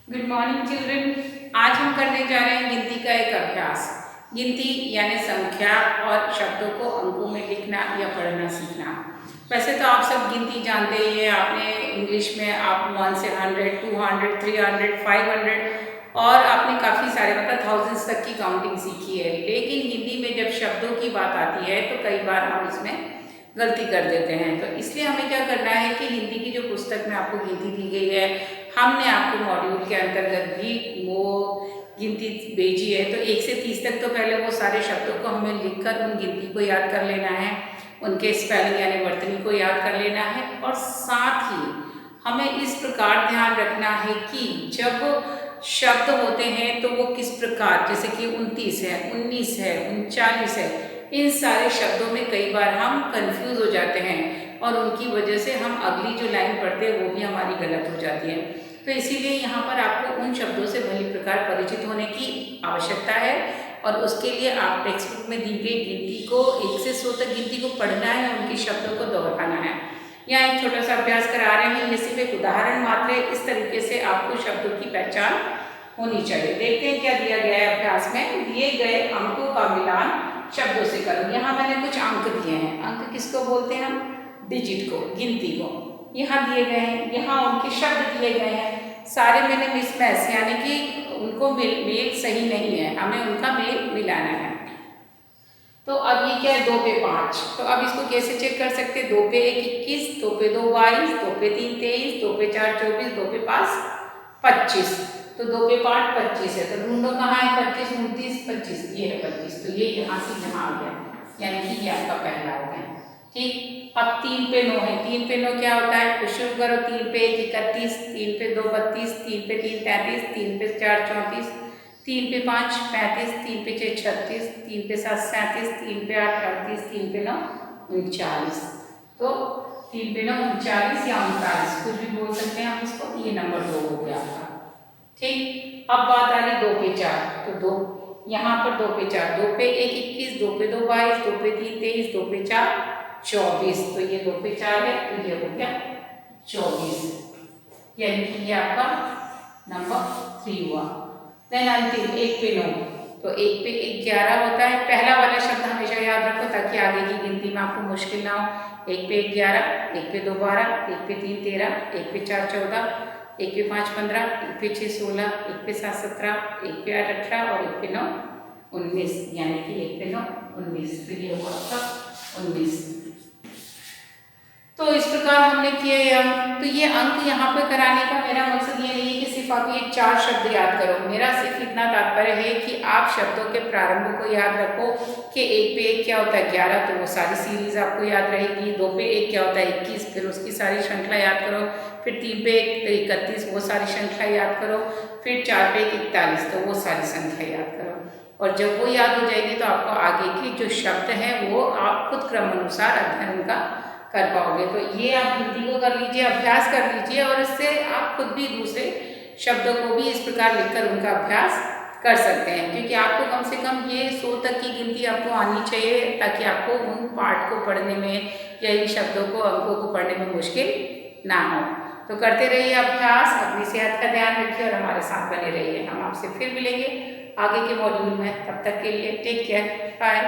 Good morning children. आज हम करने जा रहे हैं गिनती का एक अभ्यास। गिनती यानी संख्या और शब्दों को अंकों में लिखना या पढ़ना सीखना। वैसे तो आप सब गिनती जानते ही हैं, आपने इंग्लिश में आप 1 से 100, 200, 300, 500 और आपने काफ़ी सारे मतलब थाउजेंड्स तक की काउंटिंग सीखी है। लेकिन हिंदी में जब शब्दों की बात आती है तो कई बार हम इसमें गलती कर देते हैं। तो इसलिए हमें क्या करना है कि हिंदी की जो पुस्तक में आपको गिनती दी गई है, हमने आपको मॉड्यूल के अंतर्गत भी वो गिनती भेजी है। तो 1 से 30 तक तो पहले वो सारे शब्दों को हमें लिखकर उन गिनती को याद कर लेना है, उनके स्पेलिंग यानी वर्तनी को याद कर लेना है। और साथ ही हमें इस प्रकार ध्यान रखना है कि जब शब्द होते हैं तो वो किस प्रकार, जैसे कि 29 है, 19 है, 39 है, इन सारे शब्दों में कई बार हम कंफ्यूज हो जाते हैं और उनकी वजह से हम अगली जो लाइन पढ़ते हैं वो भी हमारी गलत हो जाती है। तो इसीलिए यहाँ पर आपको उन शब्दों से भली प्रकार परिचित होने की आवश्यकता है और उसके लिए आप टेक्स्ट बुक में दी गई गिनती को 1 से 100 तक गिनती को पढ़ना है, उनके शब्दों को दोहराना है। यहाँ एक छोटा सा अभ्यास करा रहे हैं, ये सिर्फ एक उदाहरण मात्र है। इस तरीके से आपको शब्दों की पहचान होनी चाहिए। देखते हैं क्या दिया गया है अभ्यास में। दिए गए अंकों का मिलान शब्दों से करो। यहाँ मैंने कुछ अंक दिए हैं। अंक किसको बोलते हैं हम? डिजिट को, गिनती को। यहाँ दिए गए हैं, यहाँ उनके शब्द दिए गए हैं। सारे मैंने मिसमैच यानी कि उनको मेल सही नहीं है, हमें उनका मेल मिलाना है। तो अब ये क्या है? 2 पे 5। तो अब इसको कैसे चेक कर सकते हैं? 2 पे 1 21, 2 पे 2 22, 2 पे 3 23, 2 पे 4 24, 2 पे 5 25। तो 2 पे 5 25 है। तो ढूंढो कहाँ है 25, 29, 25। ये है 25। तो ये यहाँ से यहाँ आ गया, यानी कि ये आपका पहला हो गया। ठीक। अब 3 पे 9 है। 3 पे 9 क्या होता है? तो शुरू करो। 3 पे 1 31, 3 पे 2 32, 3 पे 3 33, 3 पे 4 34, 3 पे 5 35, 3 पे 6 36, 3 पे 7 37, 3 पे 8 38, 3 पे 9 39। तो 3 पे 9 39 या 39 कुछ भी बोल सकते हैं आप इसको। ये नंबर 2 हो गया आपका। ठीक। अब बात आ रही 2 पे 4। तो 2 यहाँ पर 2 पे 4, 2 पे 1 21, 2 पे 2 22, 2 पे 3 23, 2 पे 4 24। तो ये 2 पे 4 है, तो ये हो गया 24, यानी कि ये आपका नंबर 3 हुआ। देन अंतिम 1 पे 9। तो 1 पे 1 11 होता है। पहला वाला शब्द हमेशा याद रखो ताकि आगे की गिनती में आपको मुश्किल ना हो। 1 पे 1 11, 1 पे 2 12, 1 पे 3 13, 1 पे 4 14, 1 पे 5 15, 1 पे 6 16, 1 पे 7 17, 1 पे 8 18 और 1 पे 9 19, यानी कि 1 पे 9 19। तो ये हुआ आपका 19। तो इस प्रकार हमने किए ये अंक। तो ये अंक यहाँ पे कराने का मेरा मकसद ये नहीं है कि सिर्फ आप ये 4 शब्द याद करो। मेरा सिर्फ इतना तात्पर्य है कि आप शब्दों के प्रारंभ को याद रखो कि 1 पे 1 क्या होता है? 11, तो वो सारी सीरीज आपको याद रहेगी। 2 पे 1 क्या होता है? 21, फिर उसकी सारी श्रृंखला याद करो। फिर 3 पे 1 31, वो सारी श्रृंखला याद करो। फिर 4 पे 1 41, तो वो सारी संख्या याद करो। और जब वो याद हो जाएगी तो आपको आगे की जो शब्द हैं वो आप खुद क्रम अनुसार अध्ययन उनका कर पाओगे। तो ये आप गिनती को कर लीजिए, अभ्यास कर लीजिए और इससे आप खुद भी दूसरे शब्दों को भी इस प्रकार लिखकर उनका अभ्यास कर सकते हैं। क्योंकि आपको कम से कम ये 100 तक की गिनती आपको आनी चाहिए ताकि आपको उन पाठ को पढ़ने में या इन शब्दों को, अंकों को पढ़ने में मुश्किल ना हो। तो करते रहिए अभ्यास, अपनी सेहत का ध्यान रखिए और हमारे साथ बने रहिए। हम आपसे फिर मिलेंगे आगे के मॉड्यूल में। तब तक के लिए टेक केयर, बाय।